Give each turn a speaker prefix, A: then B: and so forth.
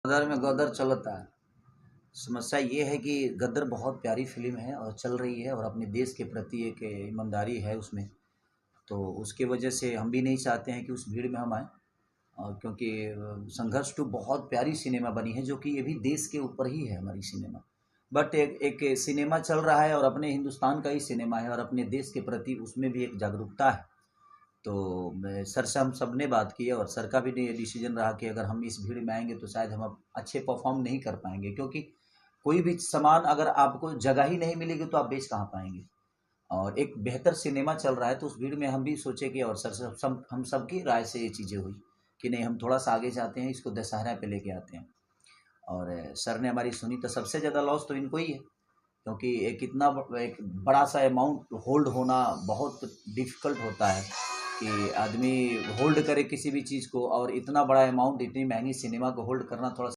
A: गदर में गदर चलता है। समस्या ये है कि गदर बहुत प्यारी फिल्म है और चल रही है और अपने देश के प्रति एक ईमानदारी है उसमें। तो उसके वजह से हम भी नहीं चाहते हैं कि उस भीड़ में हम आएँ। और क्योंकि संघर्ष टू बहुत प्यारी सिनेमा बनी है, जो कि ये भी देश के ऊपर ही है हमारी सिनेमा। बट एक एक सिनेमा चल रहा है और अपने हिंदुस्तान का ही सिनेमा है और अपने देश के प्रति उसमें भी एक जागरूकता है। तो सर से हम सब ने बात की है और सर का भी डिसीजन रहा कि अगर हम इस भीड़ में आएंगे तो शायद हम अब अच्छे परफॉर्म नहीं कर पाएंगे, क्योंकि कोई भी सामान अगर आपको जगह ही नहीं मिलेगी तो आप बेच कहाँ पाएंगे। और एक बेहतर सिनेमा चल रहा है तो उस भीड़ में हम भी सोचे कि, और सर से हम सबकी राय से ये चीज़ें हुई कि नहीं, हम थोड़ा सा आगे जाते हैं, इसको दशहरा पे लेके आते हैं। और सर ने हमारी सुनी तो सबसे ज़्यादा लॉस तो इनको ही है, क्योंकि एक बड़ा सा अमाउंट होल्ड होना बहुत डिफ़िकल्ट होता है कि आदमी होल्ड करे किसी भी चीज़ को, और इतना बड़ा अमाउंट इतनी महंगी सिनेमा को होल्ड करना थोड़ा